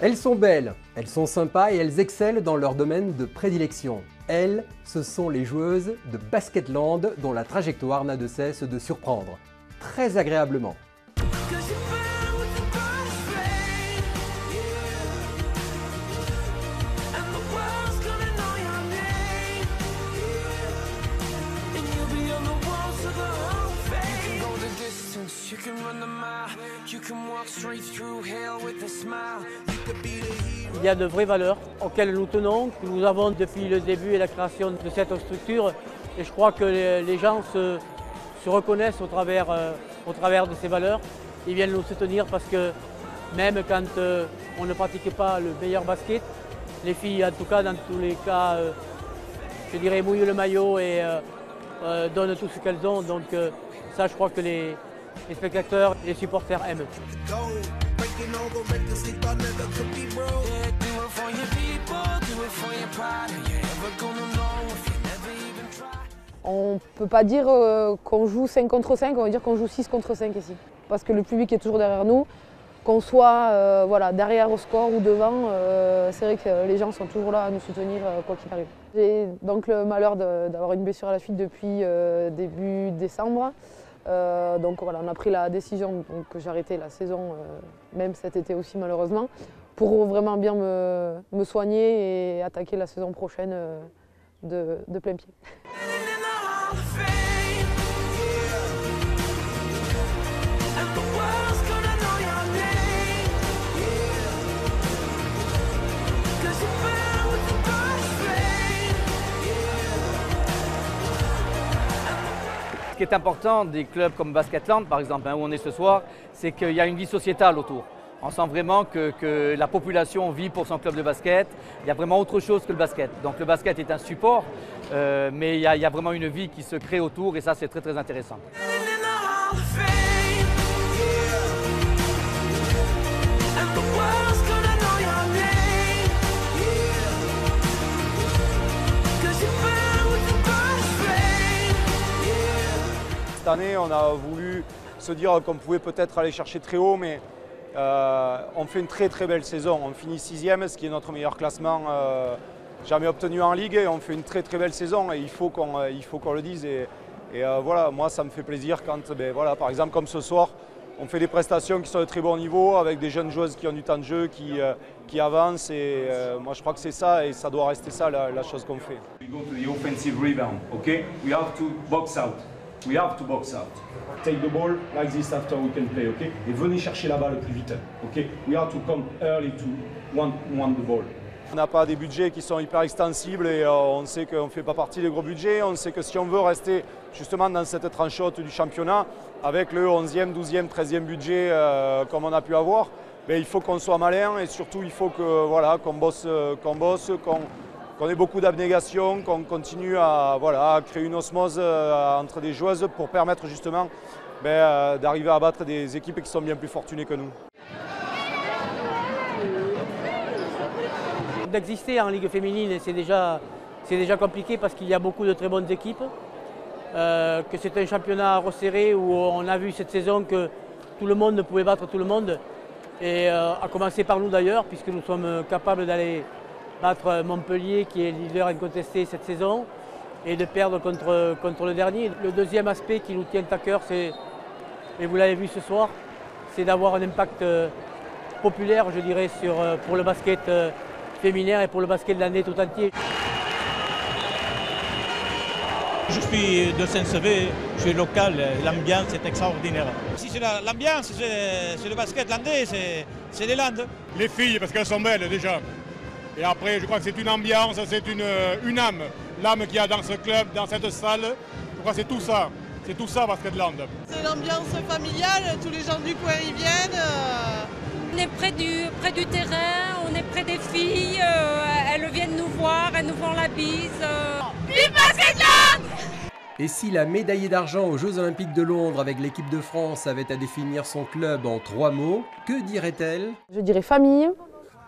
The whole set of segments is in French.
Elles sont belles, elles sont sympas et elles excellent dans leur domaine de prédilection. Elles, ce sont les joueuses de Basketland dont la trajectoire n'a de cesse de surprendre. Très agréablement. Il y a de vraies valeurs auxquelles nous tenons, que nous avons depuis le début et la création de cette structure. Et je crois que les gens se reconnaissent au travers de ces valeurs. Ils viennent nous soutenir parce que même quand on ne pratique pas le meilleur basket, les filles, en tout cas, dans tous les cas, je dirais, mouillent le maillot et donnent tout ce qu'elles ont. Donc ça, je crois que les spectateurs et les supporters aiment. On ne peut pas dire qu'on joue 5 contre 5, on va dire qu'on joue 6 contre 5 ici. Parce que le public est toujours derrière nous. Qu'on soit derrière au score ou devant, c'est vrai que les gens sont toujours là à nous soutenir quoi qu'il arrive. J'ai donc le malheur d'avoir une blessure à la cheville depuis début décembre. Donc voilà, on a pris la décision que j'ai arrêté la saison, même cet été aussi malheureusement, pour vraiment bien me soigner et attaquer la saison prochaine de plein pied. Ce qui est important des clubs comme Basketland, par exemple, où on est ce soir, c'est qu'il y a une vie sociétale autour. On sent vraiment que la population vit pour son club de basket. Il y a vraiment autre chose que le basket. Donc le basket est un support, mais il y a vraiment une vie qui se crée autour et ça, c'est très très intéressant. Cette année, on a voulu se dire qu'on pouvait peut-être aller chercher très haut, mais on fait une très très belle saison. On finit 6e, ce qui est notre meilleur classement jamais obtenu en Ligue. Et on fait une très très belle saison et il faut qu'on le dise. Et voilà, moi ça me fait plaisir quand, voilà, par exemple comme ce soir, on fait des prestations qui sont de très bon niveau avec des jeunes joueuses qui ont du temps de jeu, qui avancent. Et moi je crois que c'est ça et ça doit rester ça la chose qu'on fait. We go to the offensive rebound, okay? We have to box out. We have to box out. Take the ball like this after we can play, okay? Et venez chercher la balle le plus vite, okay? We have to come early to want the ball. On n'a pas des budgets qui sont hyper extensibles et on sait qu'on ne fait pas partie des gros budgets. On sait que si on veut rester justement dans cette tranche haute du championnat, avec le 11e, 12e, 13e budget comme on a pu avoir, il faut qu'on soit malin et surtout il faut que, voilà, qu'on bosse, qu'on ait beaucoup d'abnégation, qu'on continue à créer une osmose entre des joueuses pour permettre justement d'arriver à battre des équipes qui sont bien plus fortunées que nous. D'exister en Ligue féminine, c'est déjà compliqué parce qu'il y a beaucoup de très bonnes équipes, que c'est un championnat resserré où on a vu cette saison que tout le monde ne pouvait battre tout le monde, et à commencer par nous d'ailleurs, puisque nous sommes capables d'aller battre Montpellier qui est leader incontesté cette saison et de perdre contre le dernier. Le deuxième aspect qui nous tient à cœur, et vous l'avez vu ce soir, c'est d'avoir un impact populaire, je dirais, pour le basket féminin et pour le basket de l'année tout entier. Je suis de Saint-Sevé, je suis local, l'ambiance est extraordinaire. Si c'est l'ambiance, c'est le basket landais, c'est les Landes. Les filles, parce qu'elles sont belles déjà. Et après, je crois que c'est une ambiance, c'est une âme. L'âme qu'il y a dans ce club, dans cette salle, je crois que c'est tout ça. C'est tout ça, Basketland. C'est l'ambiance familiale, tous les gens du coin y viennent. On est près du terrain, on est près des filles, elles viennent nous voir, elles nous font la bise. Vive Basketland! Et si la médaillée d'argent aux Jeux Olympiques de Londres avec l'équipe de France avait à définir son club en 3 mots, que dirait-elle? Je dirais famille,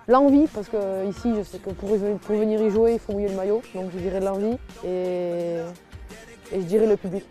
l'envie, parce que ici je sais que pour venir y jouer il faut mouiller le maillot, donc je dirais l'envie et je dirais le public.